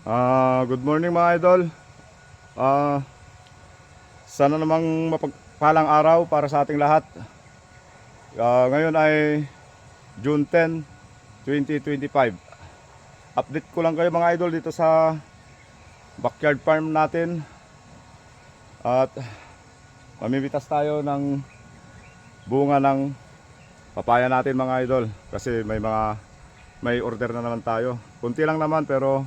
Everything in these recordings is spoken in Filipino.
Good morning mga idol. Ah, Sana namang mapagpalang araw para sa ating lahat. Ngayon ay June 10, 2025. Update ko lang kayo mga idol dito sa backyard farm natin. At mamimitas tayo ng bunga ng papaya natin mga idol. Kasi may order na naman tayo. Kunti lang naman pero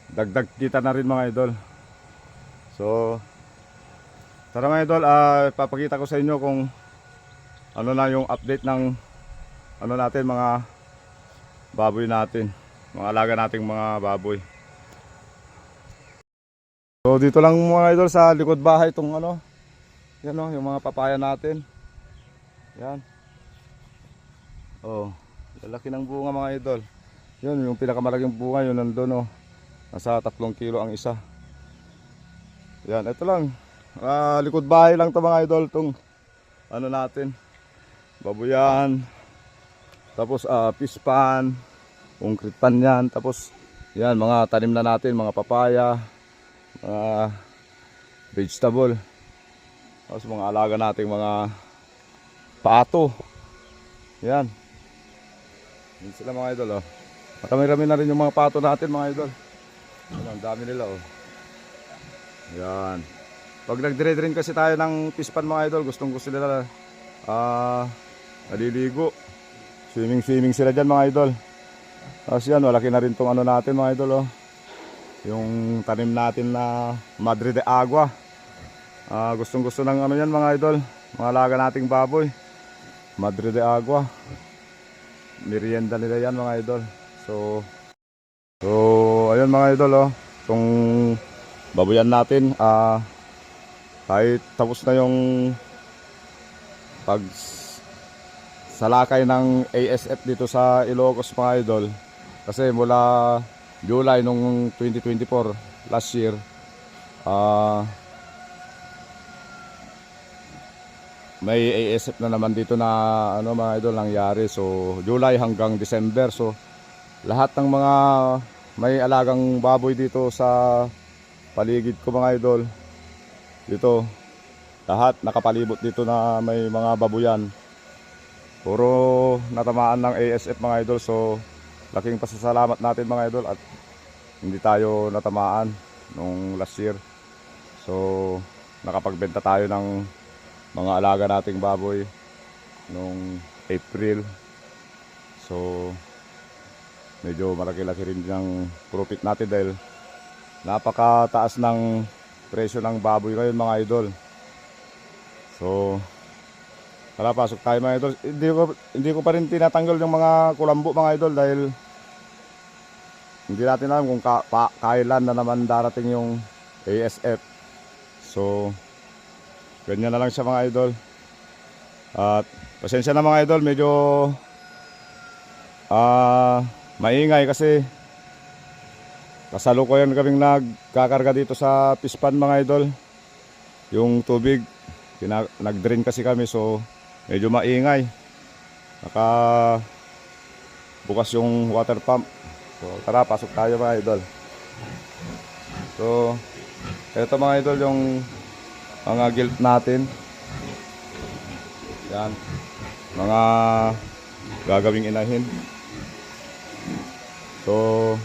dagdag kita na rin mga idol. So tara mga idol, papakita ko sa inyo kung ano na yung update ng natin, mga baboy natin, mga alaga nating mga baboy. So dito lang mga idol sa likod bahay itong yan yung mga papaya natin. Yan. Lalaki ng bunga mga idol. Yun yung pinakamalaking bunga, yun nandun nasa 3 kilo ang isa. Yan, ito lang. Likod bahay lang to mga idol, tong natin, babuyan. Tapos pispan, concrete pan yan. Tapos yan, mga tanim na natin, mga papaya, mga vegetable. Tapos mga alaga nating mga pato. Yan. Yan sila mga idol. Marami-rami na rin yung mga pato natin mga idol. Ang dami nila Yan. Pag nagdire-drain kasi tayo ng pispan mga idol, gustong gusto nila naliligo. Swimming sila dyan mga idol. Tapos yan, malaki na rin tong natin mga idol yung tanim natin na Madre de Agua. Gustong gusto ng yan mga idol, mga alaga nating baboy. Madre de Agua. Merienda nila yan mga idol. So ayun mga idol itong baboyan natin, kahit tapos na yung salakay ng ASF dito sa Ilocos mga idol. Kasi mula July nung 2024 last year, may ASF na naman dito na mga idol nangyari. So July hanggang December, so lahat ng mga may alagang baboy dito sa paligid ko mga idol, dito lahat nakapalibot dito na may mga babuyan, puro natamaan ng ASF mga idol. So laking pasasalamat natin mga idol at hindi tayo natamaan nung last year. So nakapagbenta tayo ng mga alaga nating baboy nung April. So medyo malaki-laki rin ang profit natin dahil napakataas ng presyo ng baboy ngayon mga idol. So tara, pasok tayo mga idol. Hindi ko pa rin tinatanggal yung mga kulambo mga idol dahil hindi natin alam kung kailan na naman darating yung ASF. So ganyan na lang siya mga idol. At pasensya na mga idol, medyo maingay kasi kasalukuyan kaming nagkakarga dito sa pispan mga idol. Yung tubig nag-drain kasi kami, so medyo maingay. Bukas yung water pump. So tara, pasok tayo mga idol. So eto mga idol yung mga gilt natin. Yan, mga gagawing inahin. So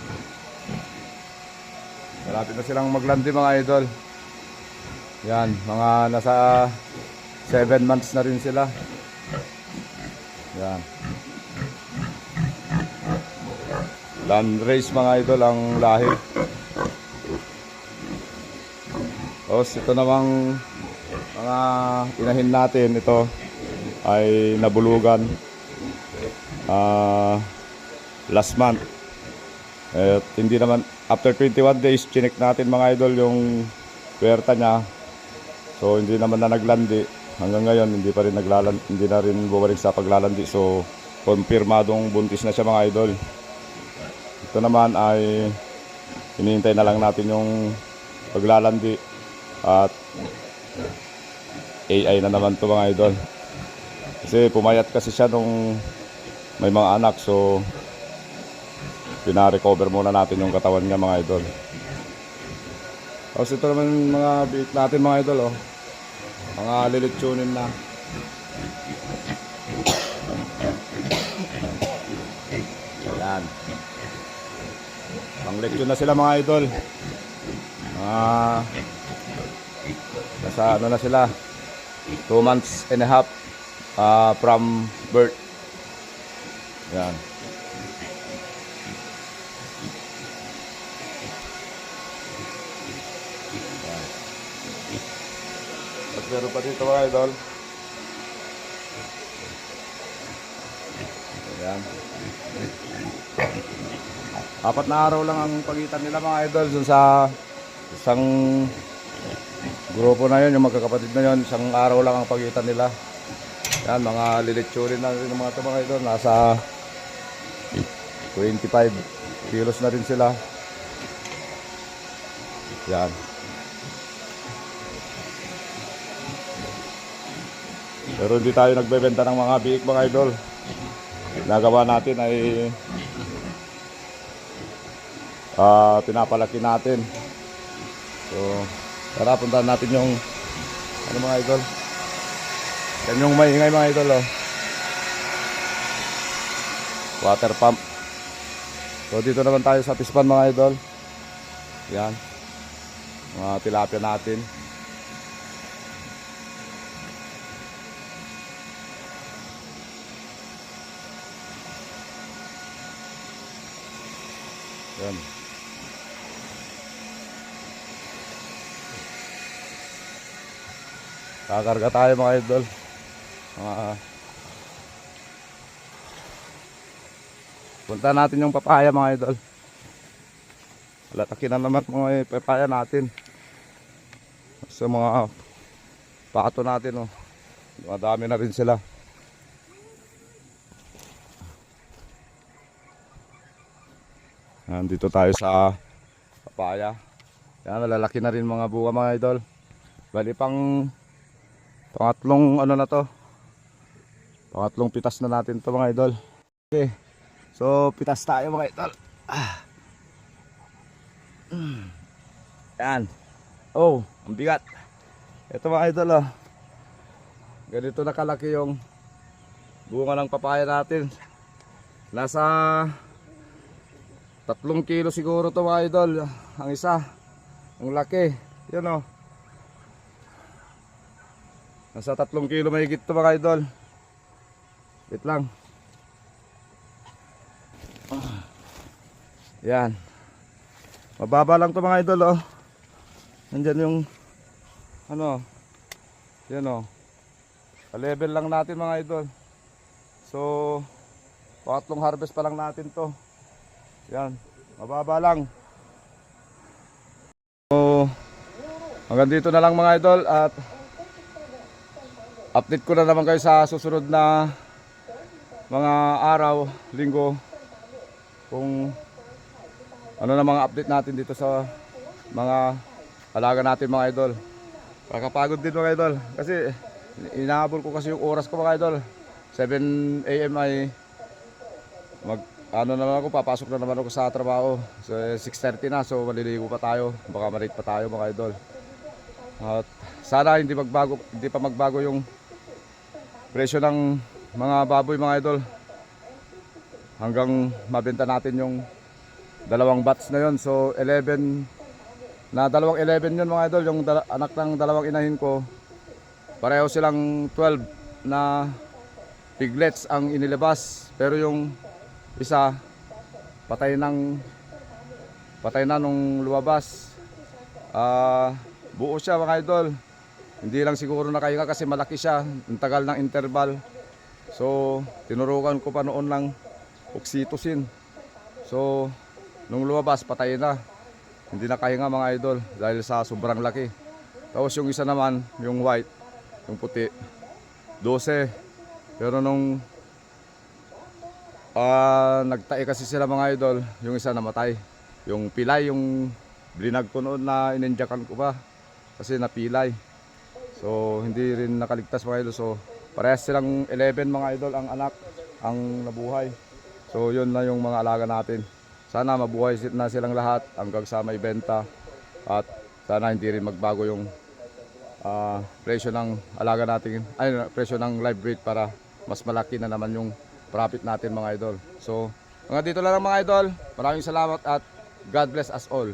malapit na silang maglandi mga idol. Yan, mga nasa 7 months na rin sila. Yan, landrace mga idol ang lahi. Tapos ito namang mga inahin natin, ito ay nabulugan last month. At hindi naman, after 21 days chinek natin mga idol yung puwerta niya. So hindi naman na naglandi. Hanggang ngayon hindi pa rin hindi na rin bumalik sa paglalandi. So kumpirmadong buntis na siya mga idol. Ito naman ay hinihintay na lang natin yung paglalandi. At AI na naman to mga idol. Kasi pumayat kasi siya nung may mga anak. So pina-recover muna natin yung katawan niya mga idol. Tapos ito naman mga biik natin mga idol, oh. Mga lilitsunin na. Ayan. Pang lechon na sila mga idol. Nasa ano na sila, 2 months and a half from birth. Ayan. At meron pa dito mga idol. Ayan. 4 na araw lang ang pagitan nila mga idol dun sa isang grupo na yun, yung magkakapatid na yun. Isang araw lang ang pagitan nila. Yan, mga lilitsurin na rin ng mga ito mga idol. Nasa 25 kilos na rin sila. Yan. Pero hindi tayo nagbebenta ng mga biik mga idol. Nagawa natin ay pinapalaki natin. So tara, puntahan natin yung ano mga idol. Yan yung maingay mga idol, oh. Water pump. So dito naman tayo sa pispan mga idol. Yan, mga tilapia natin. Yan. Kakarga tayo mga idol. Punta natin yung papaya mga idol. Latakin na naman mga papaya natin. Sa mga pato natin, oh. Madami na rin sila. Nandito tayo sa papaya. Yan, malalaki na rin mga bunga mga idol. Bali pangatlong ano na to. Pangatlong pitas na natin to mga idol. Okay. So pitas tayo mga idol. Yan. Oh, ang bigat. Ito mga idol, oh. Ganito na kalaki yung bunga ng papaya natin. Nasa 3 kilo siguro to mga idol. Ang isa. Ang laki. Yan, oh. Nasa 3 kilo mahigit to mga idol. Wait lang. Yan. Mababa lang to mga idol, oh. Nandyan yung ano. Yan, oh. Level lang natin mga idol. So pangatlong harvest pa lang natin to. Yan. Mababa lang. So hanggang dito na lang mga idol. At update ko na naman kayo sa susunod na mga araw, linggo, kung ano na mga update natin dito sa mga alaga natin mga idol. Kakapagod din mga idol kasi inahabol ko kasi yung oras ko mga idol. 7 AM ay ano naman ako, papasok na naman ako sa trabaho. So 6:30 na, so maliligo pa tayo, baka ma-late pa tayo mga idol. At sana hindi pa magbago yung presyo ng mga baboy mga idol. Hanggang mabenta natin yung dalawang batch na yon. So 11 yun mga idol. Yung anak ng dalawang inahin ko, pareho silang 12 na piglets ang inilabas. Pero yung isa patay na nung lumabas. Buo siya mga idol. Hindi lang siguro nakahinga kasi malaki siya. Ang tagal ng interval. So tinurukan ko pa noon ng oxytocin. So nung lumabas patay na. Hindi nakahinga mga idol dahil sa sobrang laki. Tapos yung isa naman, yung white, yung puti, 12. Pero nung nagtae kasi sila mga idol, yung isa namatay. Yung pilay, yung blinag ko noon na inenjakan ko pa kasi napilay. So hindi rin nakaligtas mga idol. So parehas silang 11 mga idol ang anak ang nabuhay. So yun na yung mga alaga natin. sana mabuhay na silang lahat hanggang sa may benta at sana hindi rin magbago yung presyo ng alaga natin, ay presyo ng live breed para mas malaki na naman yung profit natin mga idol. So hanggang dito lang mga idol, maraming salamat at God bless us all.